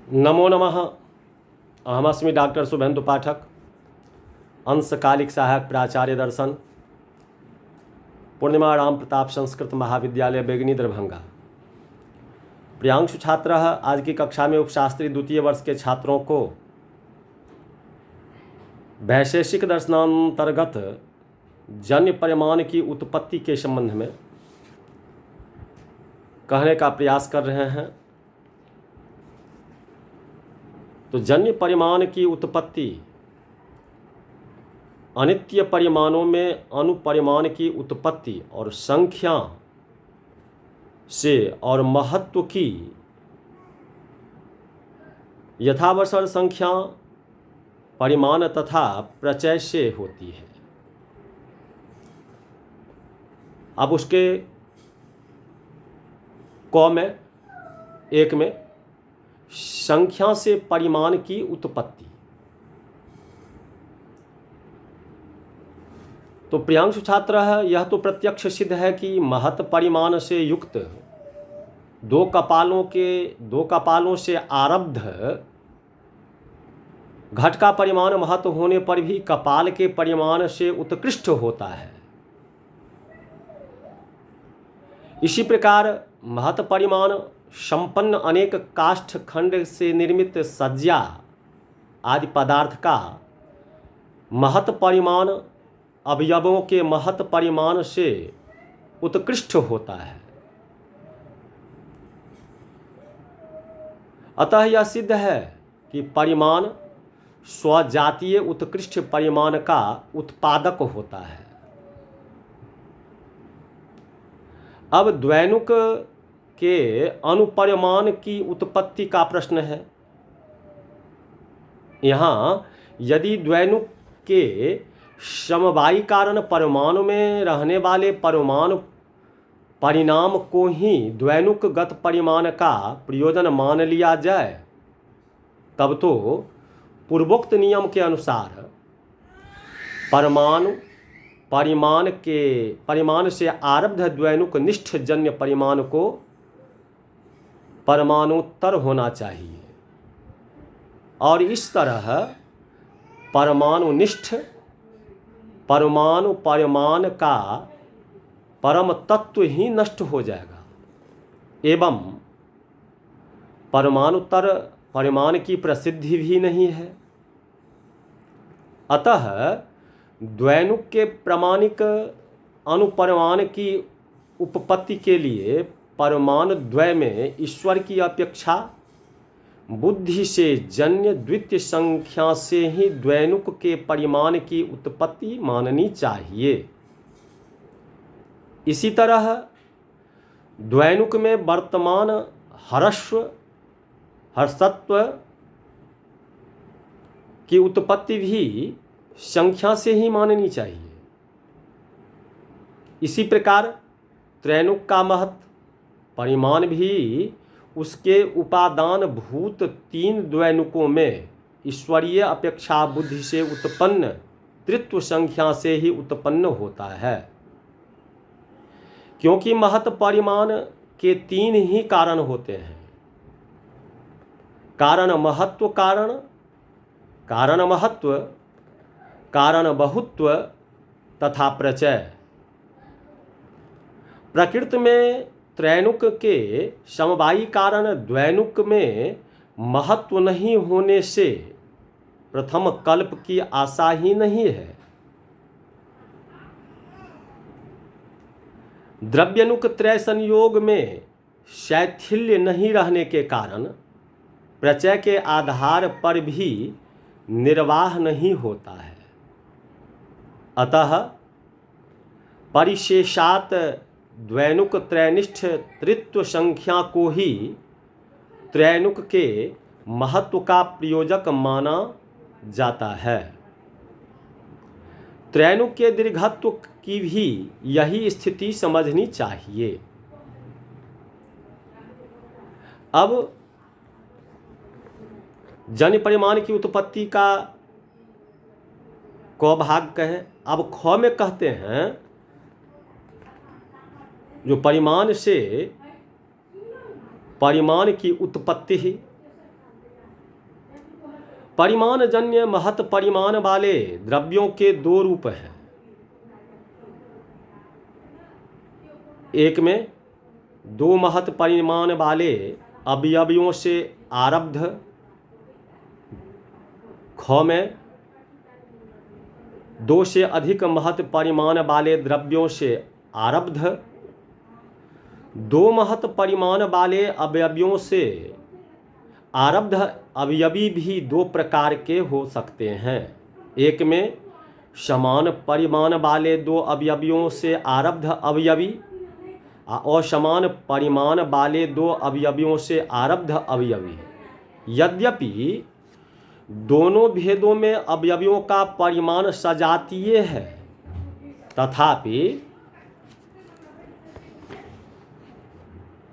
नमो नमः। अहमस्मि डॉक्टर शुभेन्दु पाठक, अंशकालिक सहायक प्राचार्य दर्शन, पूर्णिमा राम प्रताप संस्कृत महाविद्यालय बेगनी दरभंगा। प्रियांशु छात्र, आज की कक्षा में उपशास्त्री द्वितीय वर्ष के छात्रों को वैशेषिक दर्शनांतर्गत जन्य परिमाण की उत्पत्ति के संबंध में कहने का प्रयास कर रहे हैं। तो जन्य परिमाण की उत्पत्ति अनित्य परिमाणों में अनुपरिमाण की उत्पत्ति और संख्या से और महत्व की यथावसर संख्या परिमाण तथा प्रचय से होती है। अब उसके क में एक में संख्या से परिमाण की उत्पत्ति। तो प्रियांशु छात्र है, यह तो प्रत्यक्ष सिद्ध है कि महत परिमाण से युक्त दो कपालों से आरब्ध घट का परिमाण महत होने पर भी कपाल के परिमाण से उत्कृष्ट होता है। इसी प्रकार महत परिमाण संपन्न अनेक काष्ठ खंड से निर्मित सज्जा आदि पदार्थ का महत परिमाण अवयवों के महत परिमाण से उत्कृष्ट होता है। अतः यह सिद्ध है कि परिमाण स्वजातीय उत्कृष्ट परिमाण का उत्पादक होता है। अब द्वैनुक के अनुपरिमाण की उत्पत्ति का प्रश्न है। यहाँ यदि द्वैनुक के समवायी कारण परमाणु में रहने वाले परमाणु परिणाम को ही द्वैनुकगत परिमाण का प्रयोजन मान लिया जाए, तब तो पूर्वोक्त नियम के अनुसार परिमाण से आरब्ध द्वैनुक निष्ठ जन्य परिमाण को परमाणुत्तर होना चाहिए और इस तरह परमाणुनिष्ठ परमाणु परिमाण का परम तत्व ही नष्ट हो जाएगा एवं परमाणुत्तर परिमाण की प्रसिद्धि भी नहीं है। अतः द्वैनुक के प्रामाणिक अनुपरिमाण की उपपत्ति के लिए परमाणु द्वय में ईश्वर की अपेक्षा बुद्धि से जन्य द्वितीय संख्या से ही द्वैनुक के परिमाण की उत्पत्ति माननी चाहिए। इसी तरह द्वैनुक में वर्तमान हर्षत्व की उत्पत्ति भी संख्या से ही माननी चाहिए। इसी प्रकार त्रैनुक का महत् परिमाण भी उसके उपादान भूत तीन द्वैनुकों में ईश्वरीय अपेक्षा बुद्धि से उत्पन्न तृत्व संख्या से ही उत्पन्न होता है, क्योंकि महत् परिमाण के तीन ही कारण होते हैं: कारण महत्व, कारण महत्व, कारण बहुत्व तथा प्रचय। प्रकृति में त्रैनुक के समवायी कारण द्वैनुक में महत्व नहीं होने से प्रथम कल्प की आशा ही नहीं है। द्रव्यनुक त्रय संयोग में शैथिल्य नहीं रहने के कारण प्रचय के आधार पर भी निर्वाह नहीं होता है। अतः परिशेषात द्वैनुक त्रैनिष्ठ तृत्व संख्या को ही त्रैनुक के महत्व का प्रयोजक माना जाता है। त्रैनुक के दीर्घत्व की भी यही स्थिति समझनी चाहिए। अब जन्य परिमाण की उत्पत्ति का क भाग कहें। अब ख में कहते हैं जो परिमाण से परिमाण की उत्पत्ति ही परिमाणजन्य महत परिमाण वाले द्रव्यों के दो रूप हैं। एक में दो महत परिमाण वाले अवयवियों से आरब्ध, ख में दो से अधिक महत परिमाण वाले द्रव्यों से आरब्ध। दो महत परिमाण वाले अवयवियों से आरब्ध अवयवी भी दो प्रकार के हो सकते हैं। एक में समान परिमाण वाले दो अवयवियों से आरब्ध अवयवी और समान परिमाण वाले दो अवयवियों से आरब्ध अवयवी। यद्यपि दोनों भेदों में अवयवियों का परिमाण सजातीय है, तथापि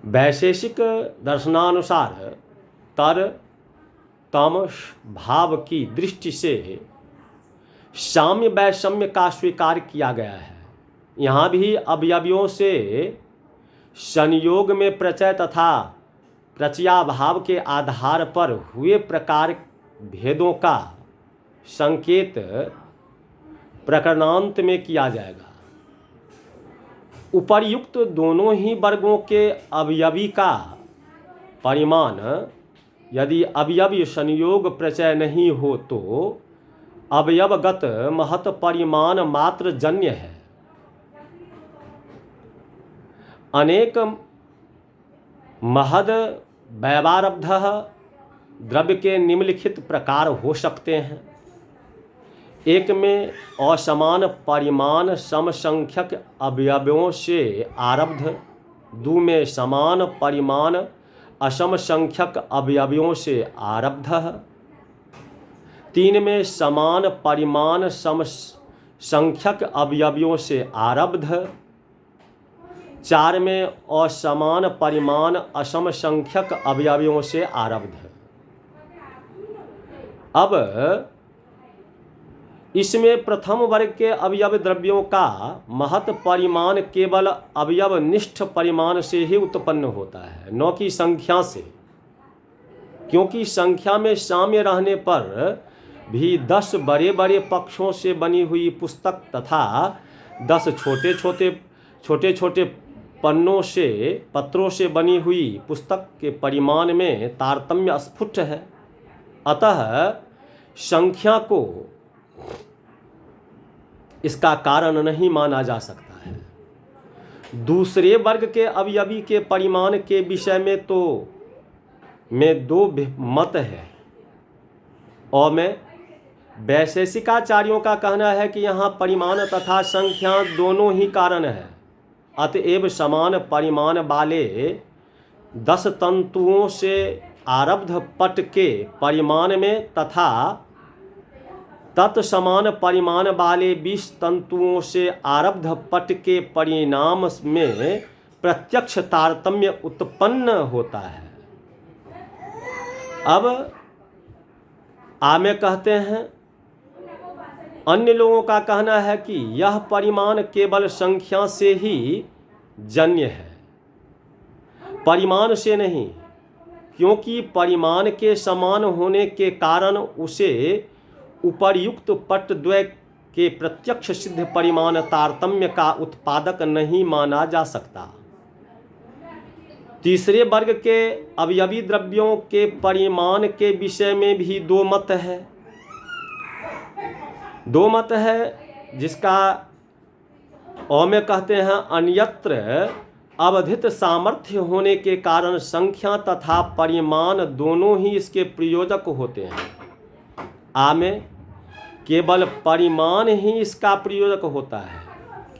वैशेषिक दर्शनानुसार तर तम भाव की दृष्टि से साम्य वैषम्य का स्वीकार किया गया है। यहाँ भी अवयवियों से संयोग में प्रचय तथा प्रचयाभाव के आधार पर हुए प्रकार भेदों का संकेत प्रकरणांत में किया जाएगा। उपर्युक्त दोनों ही वर्गों के अवयवी का परिमाण यदि अवयवी संयोग प्रचय नहीं हो तो अवयवगत महत परिमाण मात्र जन्य है। अनेक महद वैवारब्ध द्रव्य के निम्नलिखित प्रकार हो सकते हैं। एक में असमान परिमाण समसंख्यक अवयवों से आरब्ध, दो में समान परिमाण असमसंख्यक अवयवों से आरब्ध, तीन में समान परिमाण समसंख्यक अवयवों से आरब्ध, चार में असमान परिमाण असमसंख्यक अवयवों से आरब्ध। अब इसमें प्रथम वर्ग के अवयव द्रव्यों का महत परिमाण केवल अवयवनिष्ठ परिमाण से ही उत्पन्न होता है, न कि संख्या से, क्योंकि संख्या में साम्य रहने पर भी 10 बड़े बड़े पक्षों से बनी हुई पुस्तक तथा 10 छोटे छोटे पत्रों से बनी हुई पुस्तक के परिमाण में तारतम्य स्फुट है। अतः संख्या को इसका कारण नहीं माना जा सकता है। दूसरे वर्ग के अवयवी के परिमाण के विषय में दो मत है और में वैशेषिकाचार्यों का कहना है कि यहाँ परिमाण तथा संख्या दोनों ही कारण है। अतएव समान परिमाण वाले 10 तंतुओं से आरब्ध पट के परिमाण में तथा तत्समान परिमाण वाले 20 तंतुओं से आरब्ध पट के परिणाम में प्रत्यक्ष तारतम्य उत्पन्न होता है। अब आमें कहते हैं, अन्य लोगों का कहना है कि यह परिमाण केवल संख्या से ही जन्य है, परिमाण से नहीं, क्योंकि परिमाण के समान होने के कारण उसे उपर्युक्त पटद्वय के प्रत्यक्ष सिद्ध परिमाण तारतम्य का उत्पादक नहीं माना जा सकता। तीसरे वर्ग के अवयवी द्रव्यों के परिमाण के विषय में भी दो मत है, जिसका में कहते हैं अन्यत्र अवधित सामर्थ्य होने के कारण संख्या तथा परिमाण दोनों ही इसके प्रयोजक होते हैं। में केवल परिमाण ही इसका प्रयोजक होता है,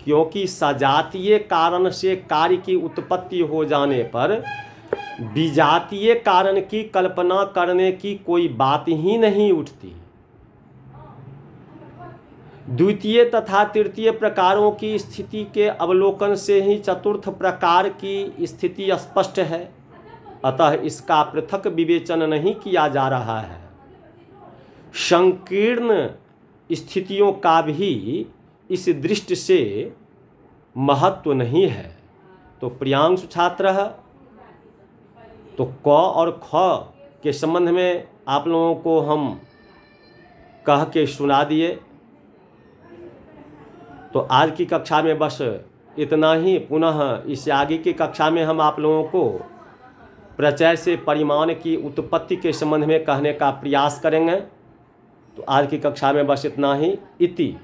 क्योंकि सजातीय कारण से कार्य की उत्पत्ति हो जाने पर विजातीय कारण की कल्पना करने की कोई बात ही नहीं उठती। द्वितीय तथा तृतीय प्रकारों की स्थिति के अवलोकन से ही चतुर्थ प्रकार की स्थिति स्पष्ट है। अतः इसका पृथक विवेचन नहीं किया जा रहा है। संकीर्ण स्थितियों का भी इस दृष्टि से महत्व नहीं है। तो प्रियांशु छात्र, तो क और ख के संबंध में आप लोगों को हम कह के सुना दिए। तो आज की कक्षा में बस इतना ही। पुनः इस आगे की कक्षा में हम आप लोगों को प्रत्यय से परिमाण की उत्पत्ति के संबंध में कहने का प्रयास करेंगे। तो आज की कक्षा में बस इतना ही। इति